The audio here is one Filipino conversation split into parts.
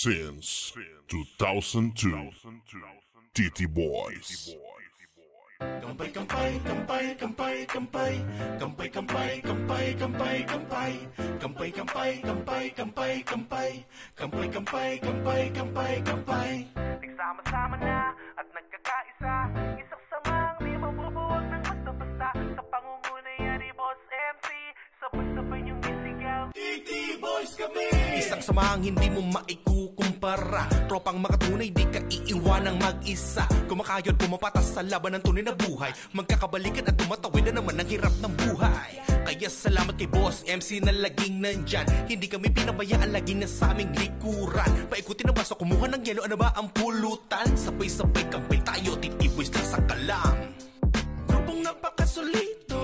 Since 2002, TT Boys. Kampay, kampay, kampay, kampay, kampay, kampay, kampay, kampay, kampay, kampay, kampay, kampay, kampay, kampay, kampay, kampay, kampay, kampay, kampay, kampay. Nagsama-sama na at nagkakaisa, isang samang di mabubuwag ng basta-basta. Sa pangunguna yan ni Boss MC, sabay-sabay niyong isigaw, TT Boys kami! Isang samahang hindi mo maikukumpara, tropang makatunay di ka iiwanang mag-isa. Kumakayod pumapatas sa laban ng tunay na buhay, magkakabalikan at tumatawid na naman ang hirap ng buhay. Kaya salamat kay Boss MC na laging nandyan, hindi kami pinabayaan, laging nasa aming likuran. Paikutin ang baso, kumuha ng yelo, ano ba ang pulutan? Sabay-sabay kampay tayo, TT Boys lang sa kalam. Grupong napakasolito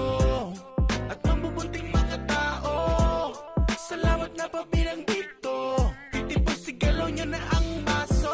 at mabubunting mga tao, salamat na pabilang dito. TT Boys, sigalaw nyo na ang baso.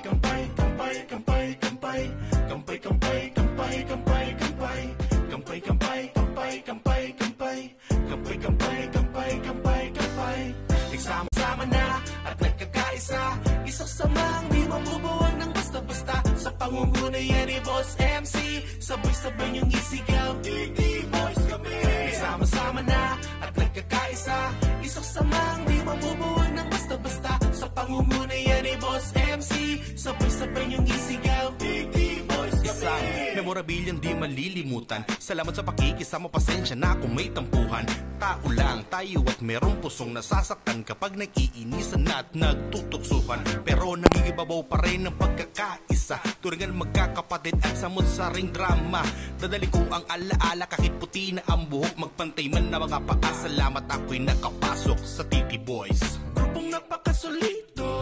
Kampay, kampay, kampay, kampay, kampay, kampay, kampay, kampay, kampay, kampay, kampay, kampay, kampay, kampay, kampay, kampay, kampay, kampay, kampay. Nagsama-sama na at nagkakaisa, isang samang di mabubuwag ng basta-basta. Sa pangunguna yan ni Boss MC, sabay-sabay niyong isigaw, TT Boys kami! Nagsama-sama na at nagkakaisa, isang samang di mabubuwag ng basta-basta. Sa pangunguna yan ni Boss MC, sabay-sabay niyong isigaw, TT Boys kami! Memorabilyang di malilimutan, salamat sa pakikisama, pasensya na kung may tampuhan. Tao lang tayo at merong pusong nasasaktan kapag nag-iinisan at nagtutuksuhan. Pero nangigibabaw pa rin ang pagkakaisa, turingan magkakapatid at samot-saring drama. Dadali ko ang alaala kahit puti na ang buhok, magpantay man na mga paa. Salamat ako'y nakapasok sa TT Boys. Grupong napakasolito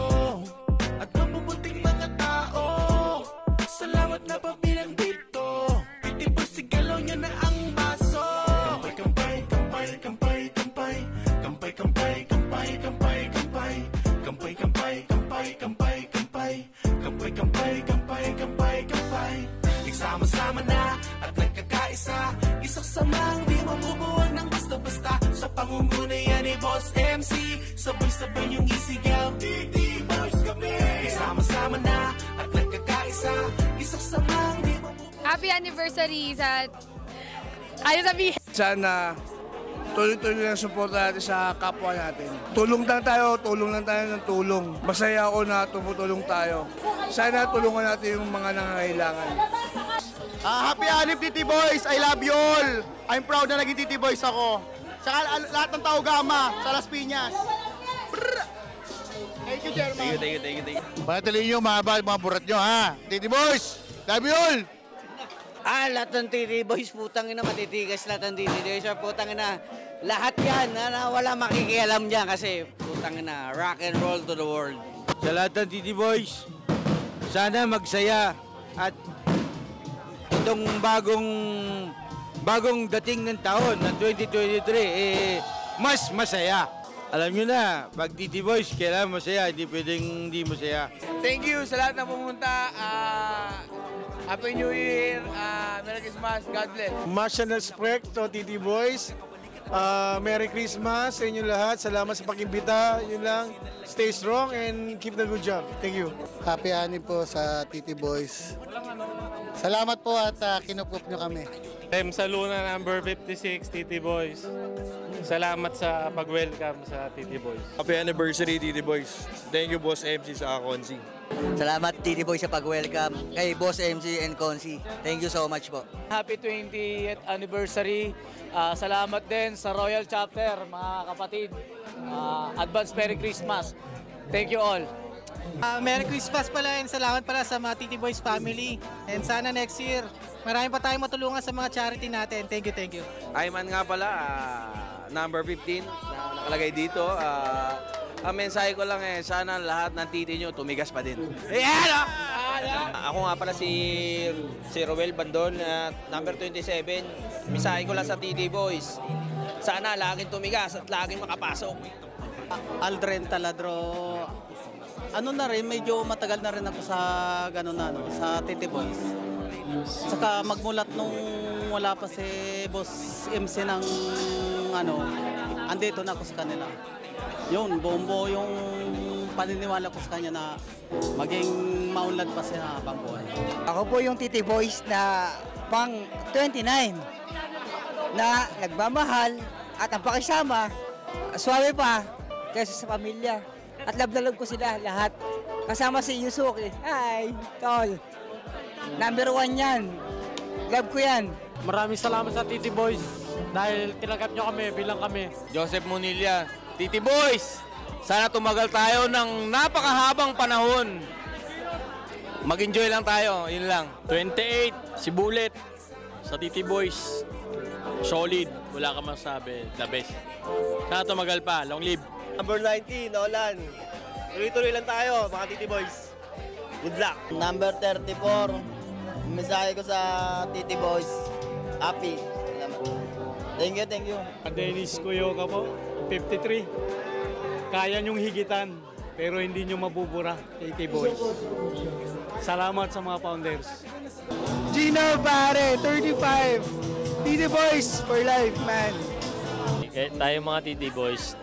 at mabubunting mga tao, salamat na pabilang dito. TT Boys, sigalaw nyo na ang baso. Kampay, kampay, kampay, kampay, kampay, kampay, kampay, kampay, kampay, kampay, kampay, kampay, kampay, kampay, kampay, kampay, kampay, kampay, kampay. Nagsama-sama na at nagkakaisa, isang samang di mabubuwag ng basta-basta. Sa pangunguna yan ni Boss MC, sabay-sabay niyong isigaw, TT Boys kami! Nagsama-sama na at nagkakaisa, isang samang di mabubuwag. Happy anniversary sa... Ayaw sabihin. Sana tuloy-tuloy ang suporta natin sa kapwa natin. Tulong lang tayo ng tulong. Masaya ako na tumutulong tayo. Sana tulungan natin yung mga nangangailangan. Happy Anip TT Boys! I love you all! I'm proud na naging TT Boys ako. Saka lahat ng tao gama sa Las Piñas. Brrr! Thank you, Chairman. Thank you. Panatuloy nyo, mahaba mga burat nyo, ha? TT Boys! Love you all! Lahat ng TT Boys, putang ina, matitigas lahat ng TT Boys. Putang ina, lahat yan, na wala makikialam dyan kasi putang ina, rock and roll to the world. Sa lahat ng TT Boys, sana magsaya at itong bagong dating ng taon ng 2023, mas masaya. Alam nyo na, pag TT Boys, kailangan masaya, hindi pwedeng hindi masaya. Thank you sa lahat na pumunta. Happy New Year, Merry Christmas, God bless. Marshall Sprecht to TT Boys. Merry Christmas sa inyo lahat. Salamat sa pag-imbita. Yun lang. Stay strong and keep the good job. Thank you. Happy Anip po sa TT Boys. Salamat po at kinukup nyo kami. I'm sa Luna number 56, TT Boys. Salamat sa pag-welcome sa TT Boys. Happy anniversary, TT Boys. Thank you, Boss MC sa Konsi. Salamat TT Boys sa pag-welcome kay Boss MC and Konsi. Thank you so much po. Happy 20th anniversary. Salamat din sa Royal Chapter, mga kapatid. Advance Merry Christmas. Thank you all. Merry Christmas pala and salamat pala sa mga TT Boys family. And sana next year, marami pa tayong matulungan sa mga charity natin. Thank you. Ayman nga pala, number 15 na nakalagay dito. Ang mensahe ko lang sana lahat ng titi nyo tumigas pa din. Ako nga pala si Roel Bandol, number 27. Mensahe ko lang sa TT Boys, sana laging tumigas at laging makapasok. Aldrin Taladro, ano na rin, medyo matagal na rin ako sa ganun na, sa TT Boys. Saka magmulat nung wala pa si Boss MC ng andito na ako sa kanila. Yun, buong buo yung paniniwala ko sa kanya na maging maunlad pa siya habang buhay. Ako po yung Titi Boys na pang 29 na nagmamahal at ang pakisama, suwabe pa kaysa sa pamilya. At love na love ko sila lahat. Kasama si Yusuke. Hi, tol. Number 1 yan. Love ko yan. Maraming salamat sa Titi Boys dahil tinanggap nyo kami bilang kami. Joseph Munilla, Titi Boys, sana tumagal tayo ng napakahabang panahon. Mag-enjoy lang tayo, yun lang. 28, si Bullet sa Titi Boys. Solid, wala ka masabi, the best. Sana tumagal pa, long live. Number 19, Nolan. Tuloy-tuloy lang tayo, mga Titi Boys. Good luck. Number 34, mensahe ko sa Titi Boys. Happy. Salamat. Thank you. Dennis Cuyoca po, 53. Kaya nyong higitan, pero hindi nyo mabubura, Titi Boys. Salamat sa mga founders. Gino Pare, 35. Titi Boys for life, man. Tayo mga Titi Boys,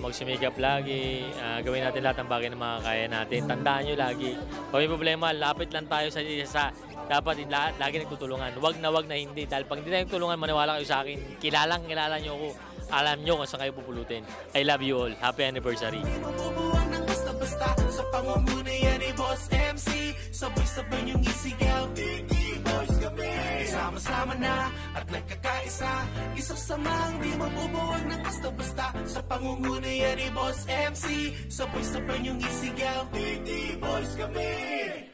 magsumikap lagi, gawin natin lahat ng bagay na makakaya natin. Tandaan nyo lagi, kung may problema, lapit lang tayo sa isa. Dapat lagi nagtutulungan. Wag na hindi. Dahil pag hindi tayo nagtulungan, maniwala kayo sa akin. Kilala nyo ako. Alam nyo kung saan kayo pupulutin. I love you all. Happy anniversary. Mabubuhan ng basta-basta sa pangunguna yan ni Boss MC. Sabay-sabay niyong isigaw. Titi Boys kami. Sama-sama na at nagkakaisa. Isasamang di mabubuhan ng basta-basta sa pangunguna yan ni Boss MC. Sabay-sabay niyong isigaw. Titi Boys kami.